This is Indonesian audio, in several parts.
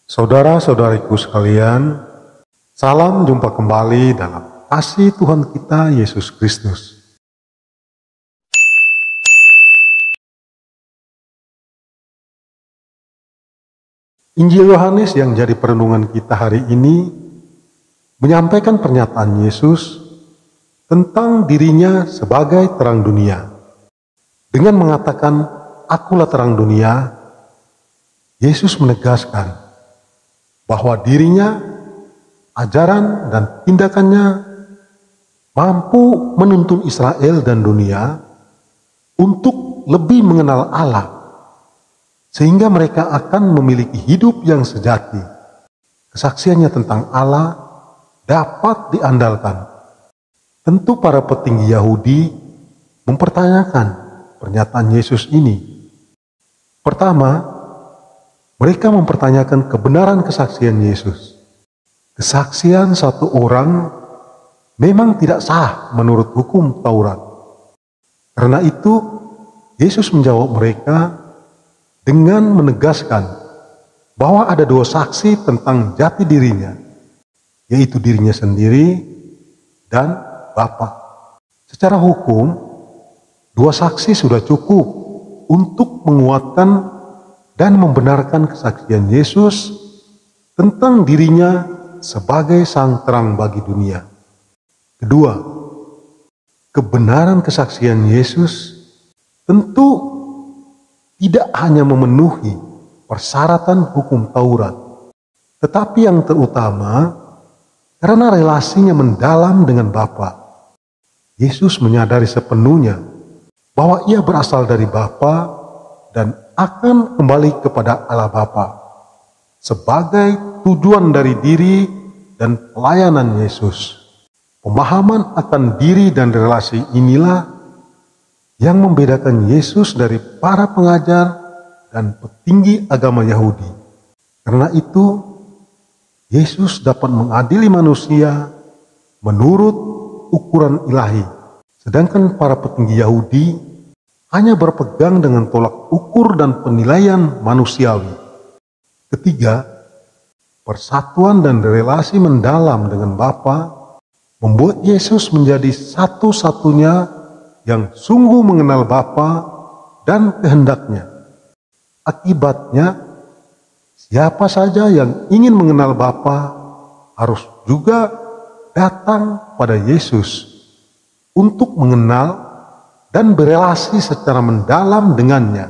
Saudara-saudariku sekalian, salam jumpa kembali dalam kasih Tuhan kita Yesus Kristus. Injil Yohanes yang jadi perenungan kita hari ini menyampaikan pernyataan Yesus tentang dirinya sebagai terang dunia. Dengan mengatakan, "Akulah terang dunia," Yesus menegaskan bahwa dirinya, ajaran dan tindakannya mampu menuntun Israel dan dunia untuk lebih mengenal Allah, sehingga mereka akan memiliki hidup yang sejati. Kesaksiannya tentang Allah dapat diandalkan. Tentu para petinggi Yahudi mempertanyakan pernyataan Yesus ini. Pertama, mereka mempertanyakan kebenaran kesaksian Yesus. Kesaksian satu orang memang tidak sah menurut hukum Taurat. Karena itu, Yesus menjawab mereka dengan menegaskan bahwa ada dua saksi tentang jati dirinya, yaitu dirinya sendiri dan Bapa. Secara hukum, dua saksi sudah cukup untuk menguatkan dan membenarkan kesaksian Yesus tentang dirinya sebagai sang terang bagi dunia. Kedua, kebenaran kesaksian Yesus tentu tidak hanya memenuhi persyaratan hukum Taurat, tetapi yang terutama karena relasinya mendalam dengan Bapa. Yesus menyadari sepenuhnya bahwa ia berasal dari Bapa dan akan kembali kepada Allah Bapa sebagai tujuan dari diri dan pelayanan Yesus. Pemahaman akan diri dan relasi inilah yang membedakan Yesus dari para pengajar dan petinggi agama Yahudi. Karena itu, Yesus dapat mengadili manusia menurut ukuran ilahi, sedangkan para petinggi Yahudi hanya berpegang dengan tolak ukur dan penilaian manusiawi. Ketiga, persatuan dan relasi mendalam dengan Bapa membuat Yesus menjadi satu-satunya yang sungguh mengenal Bapa dan kehendaknya. Akibatnya, siapa saja yang ingin mengenal Bapa harus juga datang pada Yesus untuk mengenal dan berelasi secara mendalam dengannya.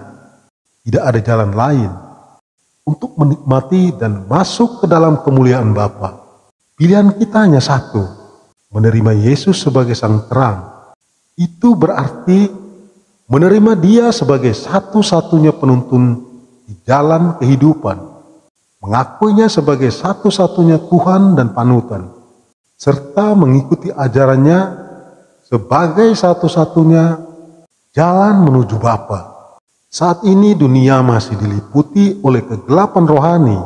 Tidak ada jalan lain untuk menikmati dan masuk ke dalam kemuliaan Bapa. Pilihan kita hanya satu, menerima Yesus sebagai sang terang. Itu berarti menerima Dia sebagai satu-satunya penuntun di jalan kehidupan, mengakuinya sebagai satu-satunya Tuhan dan panutan, serta mengikuti ajarannya sebagai satu-satunya jalan menuju Bapa. Saat ini dunia masih diliputi oleh kegelapan rohani,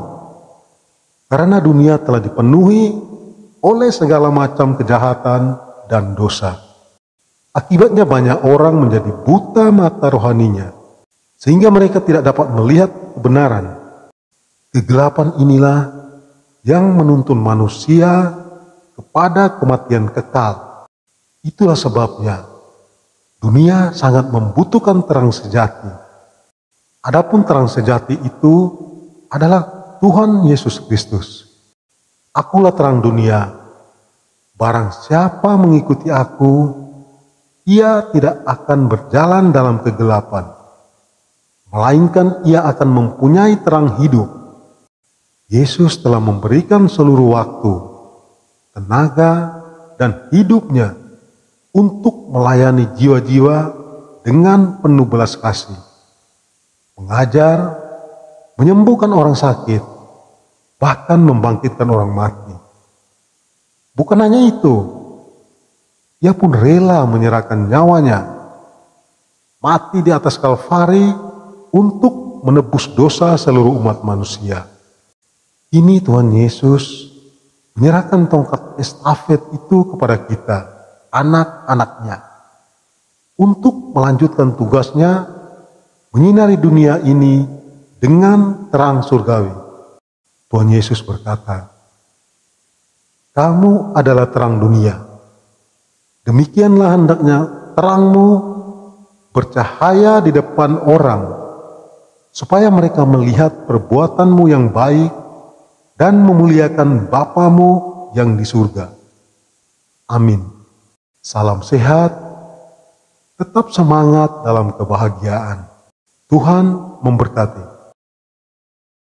karena dunia telah dipenuhi oleh segala macam kejahatan dan dosa. Akibatnya banyak orang menjadi buta mata rohaninya, sehingga mereka tidak dapat melihat kebenaran. Kegelapan inilah yang menuntun manusia kepada kematian kekal. Itulah sebabnya dunia sangat membutuhkan terang sejati. Adapun terang sejati itu adalah Tuhan Yesus Kristus. Akulah terang dunia. Barang siapa mengikuti aku, ia tidak akan berjalan dalam kegelapan, melainkan ia akan mempunyai terang hidup. Yesus telah memberikan seluruh waktu, tenaga, dan hidupnya untuk melayani jiwa-jiwa dengan penuh belas kasih, mengajar, menyembuhkan orang sakit, bahkan membangkitkan orang mati. Bukan hanya itu, Ia pun rela menyerahkan nyawanya, mati di atas Kalvari untuk menebus dosa seluruh umat manusia. Ini Tuhan Yesus menyerahkan tongkat estafet itu kepada kita, anak-anaknya, untuk melanjutkan tugasnya menyinari dunia ini dengan terang surgawi. Tuhan Yesus berkata, "Kamu adalah terang dunia. Demikianlah hendaknya terangmu bercahaya di depan orang, supaya mereka melihat perbuatanmu yang baik dan memuliakan Bapamu yang di surga." Amin. Salam sehat, tetap semangat dalam kebahagiaan. Tuhan memberkati.